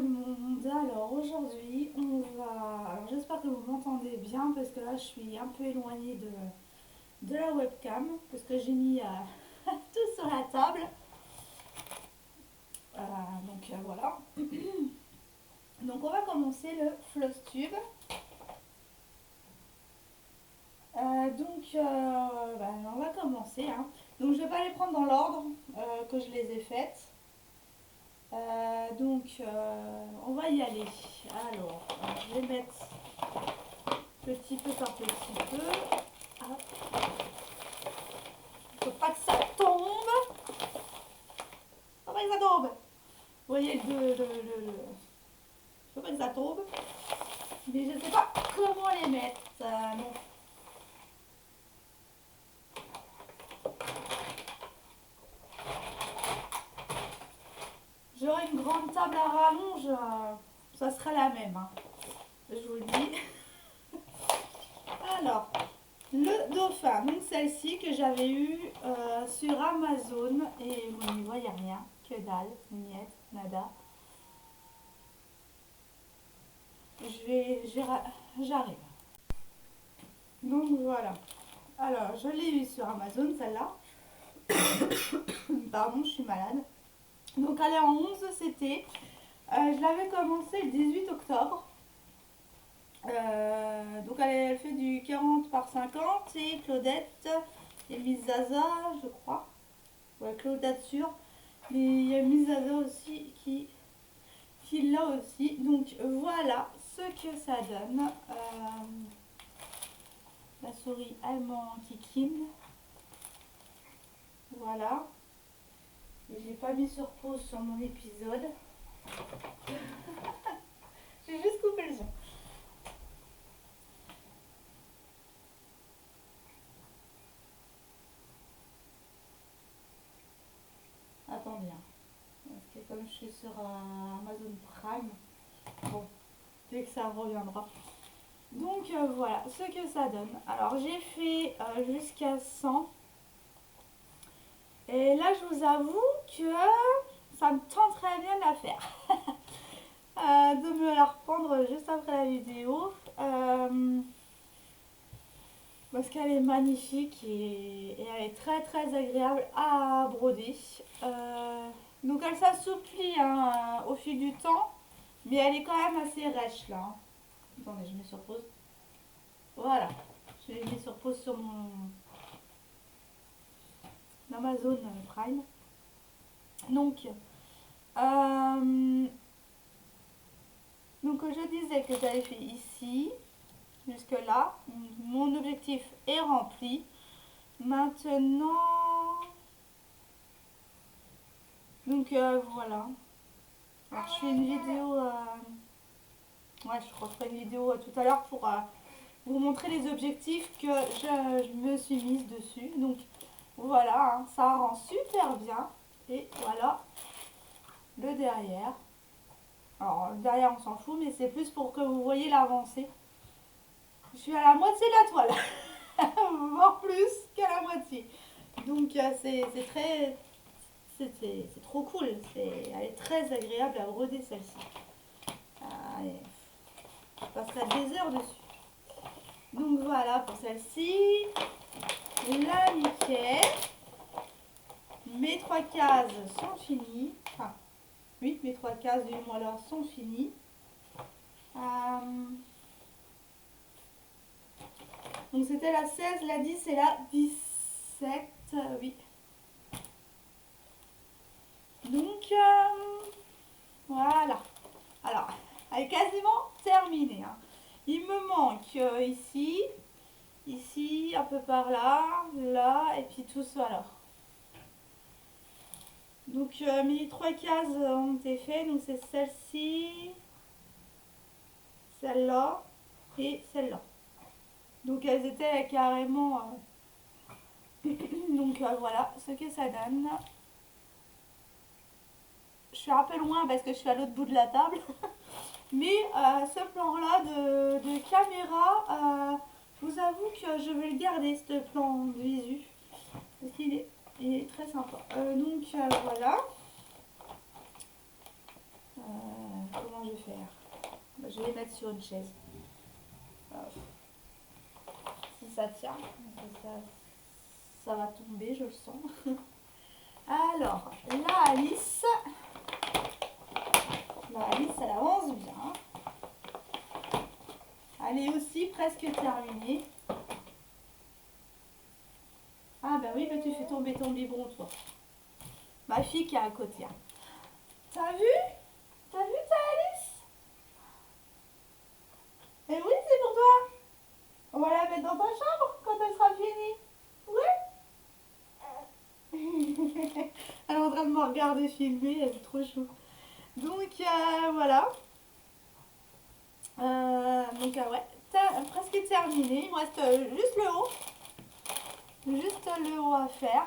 le monde. Alors aujourd'hui on va... Alors j'espère que vous m'entendez bien parce que là je suis un peu éloignée de la webcam parce que j'ai mis tout sur la table. Voilà. Donc on va commencer le floss tube. On va commencer. Hein. Donc je vais pas les prendre dans l'ordre que je les ai faites. On va y aller. Alors, je vais mettre petit peu par petit peu. Hop. Faut pas que ça tombe. Faut pas que ça tombe. Vous voyez faut pas que ça tombe. Mais je sais pas comment les mettre. Non. J'aurai une grande table à rallonge. Ça sera la même. Hein. Je vous le dis. Alors, le dauphin, donc celle-ci que j'avais eue sur Amazon et vous n'y voyez rien, que dalle, miette, nada. J'arrive. Donc voilà. Alors, je l'ai eue sur Amazon, celle-là. Pardon, je suis malade. Donc elle est en 11 CT. Je l'avais commencé le 18 octobre. Donc elle fait du 40 par 50 et Claudette et Miss Zaza, je crois. Ouais, Claudette sûre. Mais il y a Miss Zaza aussi qui l'a aussi. Donc voilà ce que ça donne. La souris allemand qui clean. Voilà. Et j'ai pas mis sur pause sur mon épisode. J'ai juste coupé le son. Attendez. Hein. Parce que comme je suis sur Amazon Prime, bon, dès que ça reviendra. Donc voilà ce que ça donne. Alors j'ai fait jusqu'à 100. Et là je vous avoue que ça me tenterait bien de la faire. De me la reprendre juste après la vidéo. Parce qu'elle est magnifique et elle est très très agréable à broder. Donc elle s'assouplit hein, au fil du temps. Mais elle est quand même assez rêche là. Hein. Attendez, je mets sur pause. Voilà. Je l'ai mis sur pause sur mon Amazon Prime. Donc je disais que j'avais fait ici, jusque là. Mon objectif est rempli. Maintenant, voilà. Alors je fais une vidéo, ouais je referai une vidéo tout à l'heure pour vous montrer les objectifs que je me suis mise dessus. Donc voilà, hein, ça rend super bien. Et voilà le derrière. Alors le derrière on s'en fout, mais c'est plus pour que vous voyez l'avancée. Je suis à la moitié de la toile, voire plus qu'à la moitié. Donc c'est très, c'est trop cool. Elle est très agréable à broder celle-ci. Je passerai des heures dessus. Donc voilà pour celle-ci. La Mickey. Mes 3 cases sont finies. Enfin, oui, mes 3 cases du moelleur sont finies. Donc c'était la 16, la 10 et la 17. Oui. Donc voilà. Alors, elle est quasiment terminée. Hein. Il me manque ici, un peu par là, là, et puis tout ça alors. Donc mes 3 cases ont été faites, donc c'est celle-ci, celle-là et celle-là. Donc elles étaient carrément... Donc voilà ce que ça donne. Je suis un peu loin parce que je suis à l'autre bout de la table. Mais ce plan-là de caméra, je vous avoue que je vais le garder, ce plan de visu. Parce qu'il est très sympa. Voilà. comment je vais faire? Bah, je vais les mettre sur une chaise. Hop. Si ça tient, ça va tomber, je le sens. Alors, la Alice, elle avance bien. Elle est aussi presque terminée. Ah bah oui, mais tu fais tomber ton biberon, toi. Ma fille qui est à côté. Hein. T'as vu? T'as vu ta Alice? Eh oui, c'est pour toi. On va la mettre dans ta chambre quand elle sera finie. Ouais. Elle est en train de me regarder filmer, elle est trop chou. Donc voilà. Ouais, presque terminé. Il me reste juste le haut. Juste le haut à faire.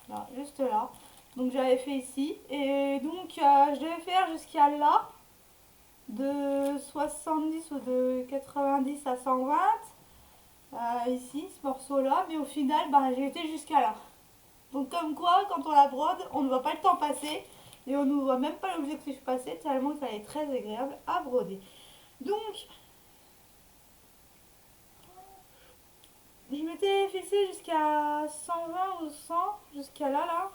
Là, juste là. Donc j'avais fait ici. Et donc je devais faire jusqu'à là. De 70 ou de 90 à 120. Ici, ce morceau-là. Mais au final, bah, j'ai été jusqu'à là. Donc comme quoi, quand on la brode, on ne voit pas le temps passer. Et on ne voit même pas l'objectif passer. Tellement que ça est très agréable à broder. Donc... je m'étais fixée jusqu'à 120 ou 100, jusqu'à là.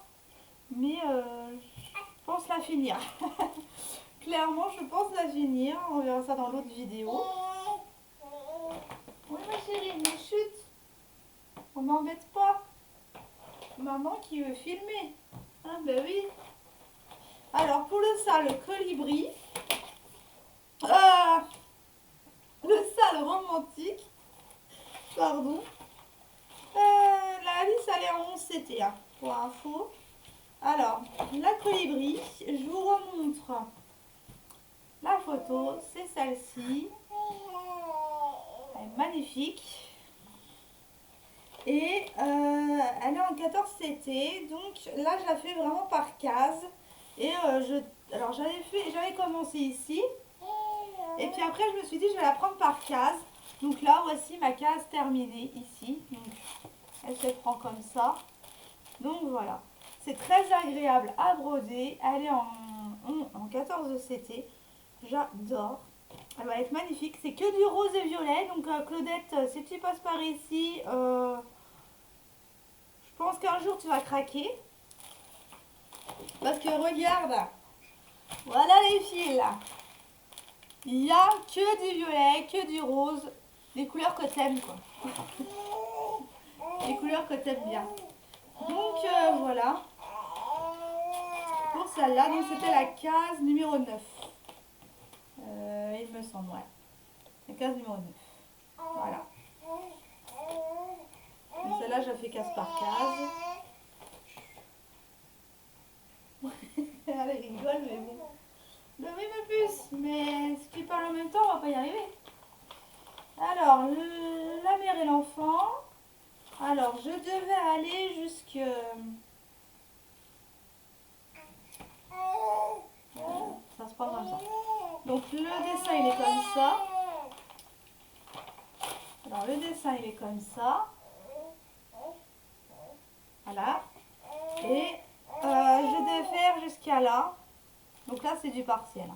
Mais je pense la finir. Clairement, je pense la finir. On verra ça dans l'autre vidéo. Oui, ma chérie, mais chut. On m'embête pas. Maman qui veut filmer. Ah ben oui. Alors, pour le colibri. Ah, le sale romantique. Pardon. La Alice, elle est en 11 CT, hein, pour info. Alors, la colibri, je vous remontre la photo, c'est celle-ci. Elle est magnifique. Et elle est en 14 CT, donc là je la fais vraiment par case. Et alors j'avais commencé ici. Et puis après je me suis dit je vais la prendre par case. Donc là voici ma case terminée ici. Donc elle se prend comme ça. Donc voilà. C'est très agréable à broder. Elle est en 14 CT. J'adore. Elle va être magnifique. C'est que du rose et violet. Donc Claudette, si tu passes par ici, je pense qu'un jour tu vas craquer. Parce que regarde. Voilà les fils. Il n'y a que du violet, que du rose. Les couleurs que t'aimes quoi. Les couleurs que t'aimes bien. Donc voilà. Pour celle-là, donc c'était la case numéro 9. Il me semble, ouais. La case numéro 9. Voilà. Donc celle-là, je la fais case par case. Elle rigole, mais bon. Ben oui, ma puce. Mais si tu parles en même temps, on va pas y arriver. Alors, la mère et l'enfant. Alors, je devais aller jusque... ça se passe comme ça. Donc, le dessin, il est comme ça. Alors, le dessin, il est comme ça. Voilà. Et je devais faire jusqu'à là. Donc là, c'est du partiel.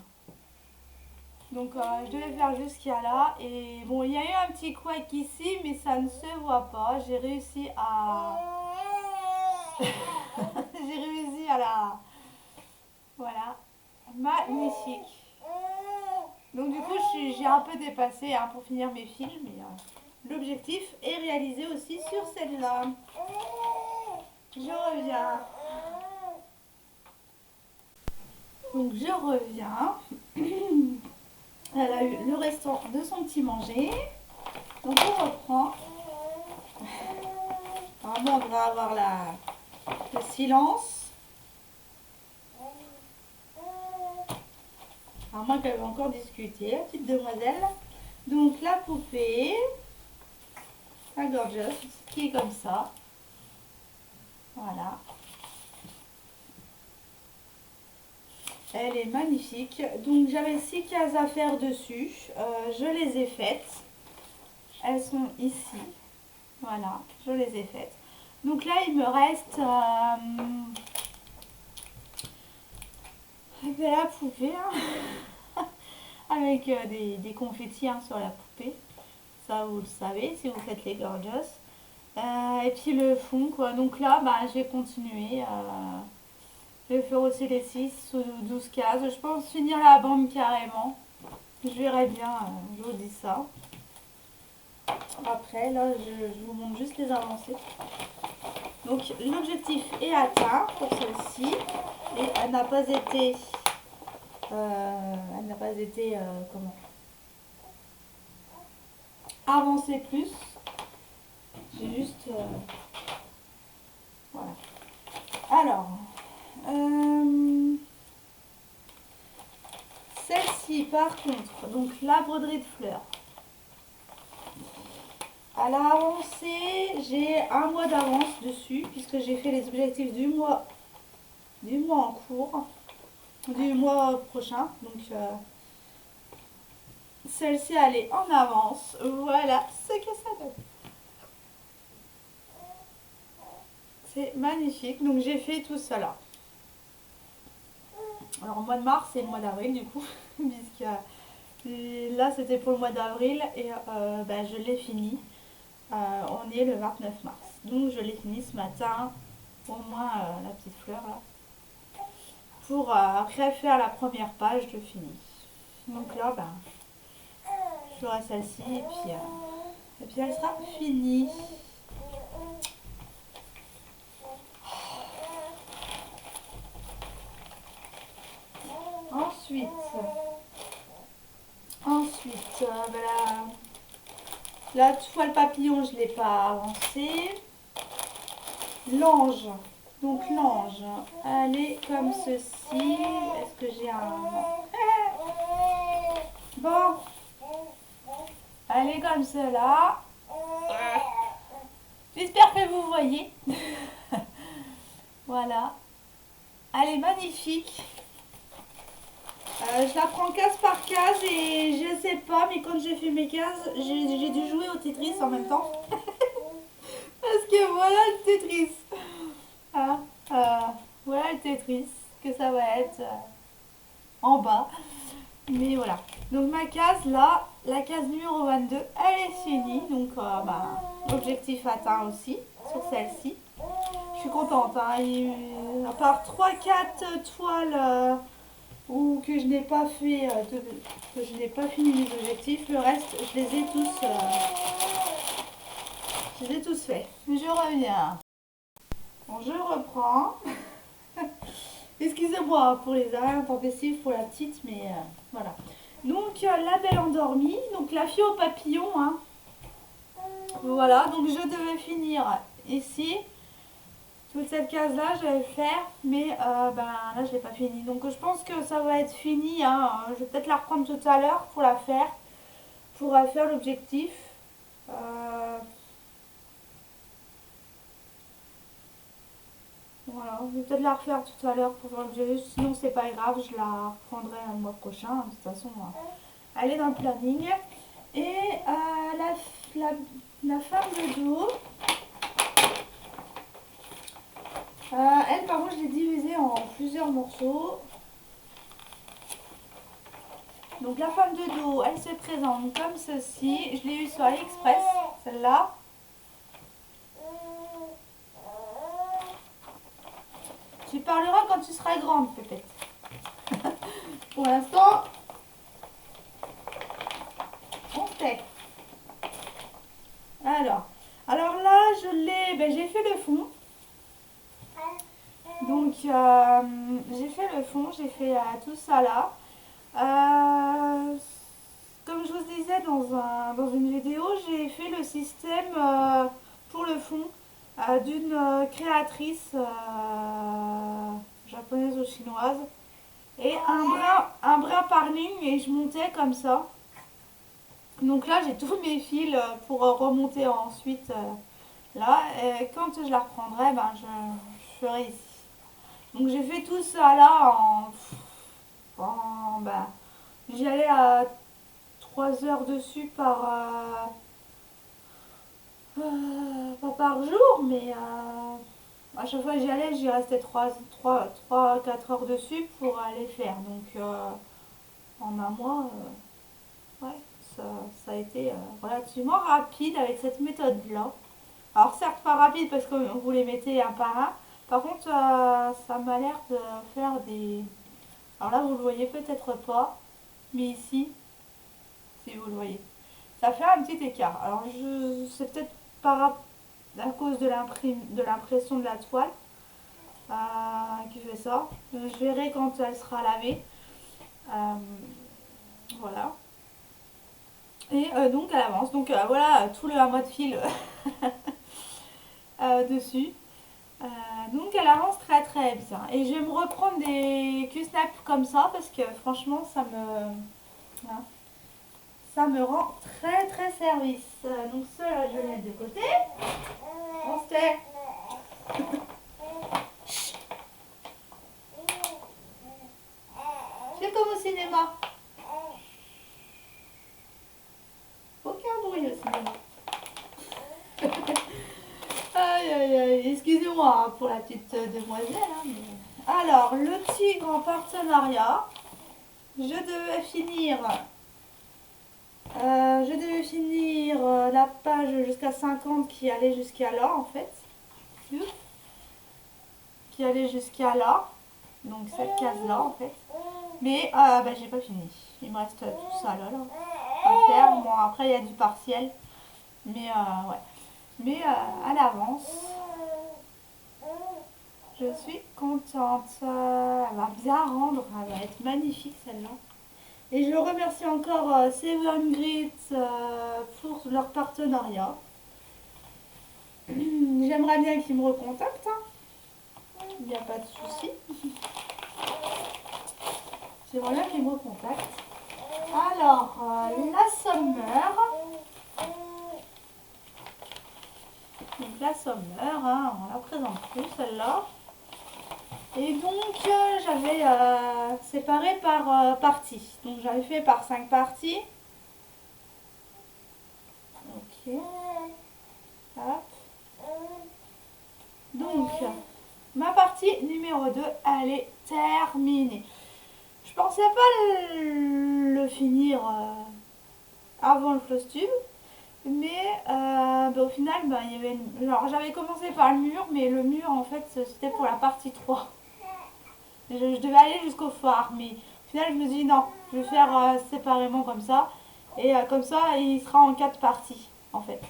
Donc, je devais faire jusqu'à là. Et bon, il y a eu un petit couac ici, mais ça ne se voit pas. J'ai réussi à... j'ai réussi à la... Voilà. Magnifique. Donc, du coup, j'ai un peu dépassé hein, pour finir mes fils. Mais l'objectif est réalisé aussi sur celle-là. Je reviens. Donc, je reviens. Elle a eu le restant de son petit manger. Donc, on reprend. Normalement, on devrait avoir le silence. Alors, moi, qu'elle va encore discuter, la petite demoiselle. Donc, la poupée. La gorgeuse, qui est comme ça. Voilà. Elle est magnifique. Donc, j'avais 6 cases à faire dessus. Je les ai faites. Elles sont ici. Voilà, je les ai faites. Donc là, il me reste la poupée. Hein. avec des confettis hein, sur la poupée. Ça, vous le savez si vous faites les gorgeous. Et puis le fond, quoi. Donc là, bah, je vais continuer. Je vais faire aussi les 6 ou 12 cases. Je pense finir la bande carrément. Je verrai bien, je vous dis ça. Après, là, je vous montre juste les avancées. Donc, l'objectif est atteint pour celle-ci. Et elle n'a pas été... comment avancée plus. J'ai juste... voilà. Alors... celle-ci, par contre, donc la broderie de fleurs. À la avancée, j'ai un mois d'avance dessus, puisque j'ai fait les objectifs du mois en cours, du mois prochain. Donc, celle-ci, elle est en avance. Voilà ce que ça donne. C'est magnifique. Donc, j'ai fait tout cela. Alors, au mois de mars et le mois d'avril, du coup, puisque là, c'était pour le mois d'avril et bah, je l'ai fini. On est le 29 mars. Donc, je l'ai fini ce matin, au moins la petite fleur là. Pour après faire la première page, je finis. Donc là, ben, je ferai celle-ci et puis elle sera finie. Ensuite, ben, la toile papillon, je ne l'ai pas avancée. L'ange. Donc l'ange, elle est comme ceci. Est-ce que j'ai un... Bon. Elle est comme cela. J'espère que vous voyez. Voilà. Elle est magnifique. Je la prends case par case et je sais pas, mais quand j'ai fait mes cases, j'ai dû jouer au Tetris en même temps. Parce que voilà le Tetris. Ah, voilà le Tetris que ça va être en bas. Mais voilà. Donc ma case là, la case numéro 22, elle est finie. Donc bah, objectif atteint aussi sur celle-ci. Je suis contente. Hein. À part 3-4 toiles ou que je n'ai pas fait, que je n'ai pas fini mes objectifs, le reste, je les ai tous faits. Je reviens. Bon, je reprends. Excusez-moi pour les arrêts intempestifs pour la petite, mais voilà. Donc la belle endormie, donc la fille au papillon. Hein. Voilà, donc je devais finir ici. Toute cette case là je vais le faire, mais ben, là je l'ai pas fini. Donc je pense que ça va être fini. Hein. Je vais peut-être la reprendre tout à l'heure pour la faire. Pour faire l'objectif. Voilà, je vais peut-être la refaire tout à l'heure pour faire l'objectif. Sinon c'est pas grave, je la reprendrai le mois prochain. De toute façon, elle est dans le planning. Et la femme de dos. Elle, par contre, je l'ai divisée en plusieurs morceaux. Donc, la femme de dos, elle se présente comme ceci. Je l'ai eue sur AliExpress, celle-là. Tu parleras quand tu seras grande, peut-être. Pour l'instant, on fait. Alors là, j'ai fait le fond. Donc, j'ai fait le fond, j'ai fait tout ça là. Comme je vous disais dans une vidéo, j'ai fait le système pour le fond d'une créatrice japonaise ou chinoise. Et un brin par ligne et je montais comme ça. Donc là, j'ai tous mes fils pour remonter ensuite là. Et quand je la reprendrai, ben, je ferai ici. Donc j'ai fait tout ça là ben, j'y allais à 3 heures dessus pas par jour, mais à chaque fois que j'y allais, j'y restais 3-4 heures dessus pour aller faire. Donc en un mois, ouais, ça a été relativement rapide avec cette méthode-là. Alors certes pas rapide parce que vous les mettez un par un. Par contre, ça m'a l'air de faire des... Alors là, vous le voyez peut-être pas, mais ici, si vous le voyez, ça fait un petit écart. Alors c'est peut-être à cause de l'impression de la toile qui fait ça. Je verrai quand elle sera lavée. Euh, voilà. Et donc elle avance. Donc voilà tout le hameau de fil dessus. Donc elle avance très très bien. Et je vais me reprendre des Q-snap comme ça parce que franchement voilà, ça me rend très très service. Donc cela je le mets de côté. On se tait. C'est comme au cinéma. Aucun bruit au cinéma. Aïe aïe aïe, excusez-moi pour la petite demoiselle. Hein, mais... Alors, le tigre en partenariat. Je devais finir, la page jusqu'à 50 qui allait jusqu'à là en fait. Qui allait jusqu'à là. Donc cette case là en fait. Mais j'ai pas fini. Il me reste tout ça là à faire. Bon après il y a du partiel. Mais ouais. Mais à l'avance. Je suis contente. Elle va bien rendre. Elle va être magnifique celle-là. Et je remercie encore Seven Grit pour leur partenariat. J'aimerais bien qu'ils me recontactent. Hein. Il n'y a pas de souci. J'aimerais bien qu'ils me recontactent. Alors, la Summer. Donc la Summer, hein, on la présente plus celle-là. Et donc j'avais séparé par partie. Donc j'avais fait par 5 parties. Ok. Hop. Donc ma partie numéro 2, elle est terminée. Je pensais pas le finir avant le costume. Mais au final, il y avait genre, j'avais commencé par le mur, mais le mur en fait c'était pour la partie 3. Je devais aller jusqu'au phare, mais au final je me dis non, je vais faire séparément comme ça. Et comme ça, il sera en 4 parties en fait.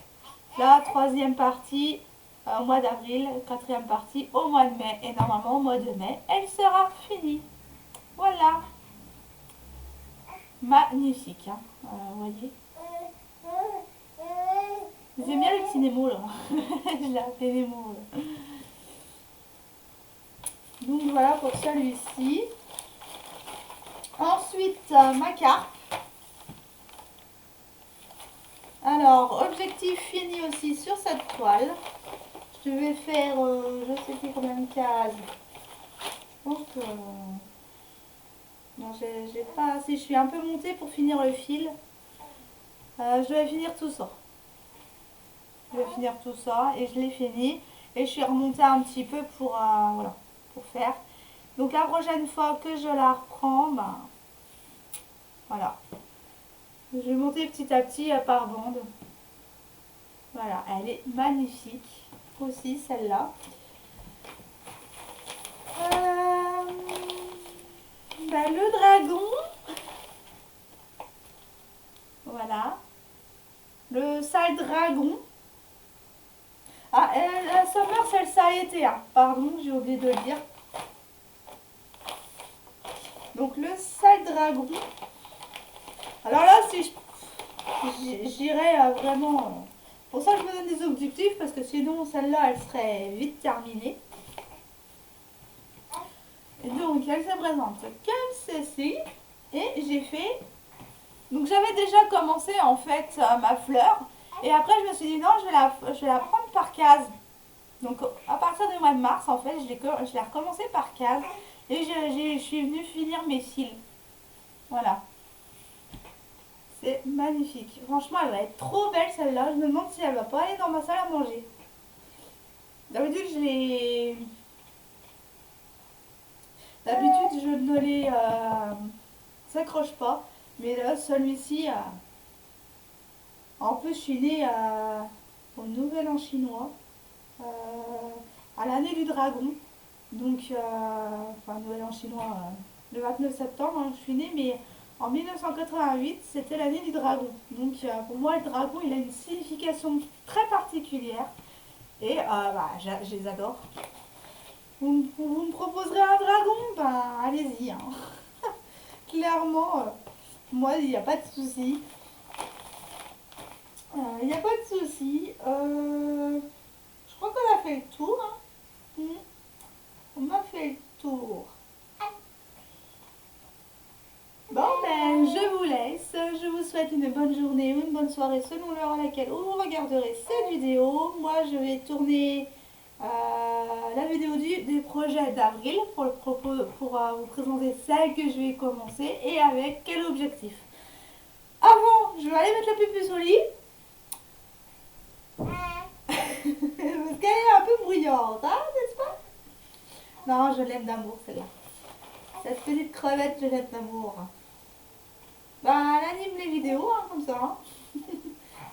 La troisième partie au mois d'avril, quatrième partie au mois de mai. Et normalement au mois de mai, elle sera finie. Voilà. Magnifique, hein. Vous voyez. J'aime bien le petit Nemo là. Je l'ai appelé Nemo. Là. Donc voilà pour celui-ci. Ensuite, ma carte. Alors, objectif fini aussi sur cette toile. Je vais faire, je sais plus combien de cases. Je pense que... non, j'ai pas assez. Je suis un peu montée pour finir le fil. Je vais finir tout ça. Je vais finir tout ça et je l'ai fini. Et je suis remontée un petit peu pour, voilà, pour faire. Donc la prochaine fois que je la reprends, voilà. Je vais monter petit à petit par bande. Voilà, elle est magnifique aussi celle-là. Le dragon. Voilà. Le sale dragon. Ah, la Summer, c'est le sale été. Hein. Pardon, j'ai oublié de le dire. Donc le sale dragon. Alors là, si j'irais vraiment... pour ça, je me donne des objectifs parce que sinon, celle-là, elle serait vite terminée. Et donc, elle se présente comme ceci. Et j'ai fait... donc, j'avais déjà commencé en fait ma fleur. Et après, je me suis dit non, je vais la prendre par case. Donc, à partir du mois de mars, en fait, je l'ai recommencé par case. Et je suis venue finir mes fils. Voilà. C'est magnifique. Franchement, elle va être trop belle celle-là. Je me demande si elle va pas aller dans ma salle à manger. D'habitude, D'habitude, je ne les s'accroche pas. Mais là, celui-ci, en plus, je suis née au Nouvel An chinois, euh, à l'année du dragon. Donc, enfin, Nouvel An chinois, le 29 septembre, hein, je suis née, mais en 1988, c'était l'année du dragon. Donc, pour moi, le dragon, il a une signification très particulière. Et bah, je les adore. Vous me proposerez un dragon? Ben, allez-y, hein. Clairement, moi, il n'y a pas de souci. Il n'y a pas de souci. Je crois qu'on a fait le tour, hein. On a fait le tour. Bon, ben, je vous laisse. Je vous souhaite une bonne journée ou une bonne soirée selon l'heure à laquelle vous regarderez cette vidéo. Moi, je vais tourner la vidéo du projet d'avril pour vous présenter celle que je vais commencer et avec quel objectif. Avant, je vais aller mettre la pupus au lit. Parce qu'elle est un peu bruyante, hein, n'est-ce pas? Non, je l'aime d'amour, celle-là. Cette petite crevette, je l'aime d'amour. Bah, elle anime les vidéos, hein, comme ça. Hein.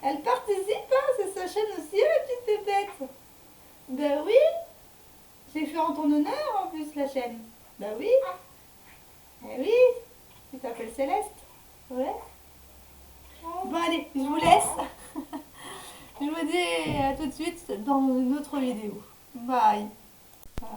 Elle participe, hein, c'est sa chaîne aussi, la petite pépette. Ben oui, j'ai fait en ton honneur, en plus, la chaîne. Ben oui. Eh oui, tu t'appelles Céleste. Ouais. Bon, allez, je vous laisse. Je vous dis à tout de suite dans une autre vidéo. Bye. Bye.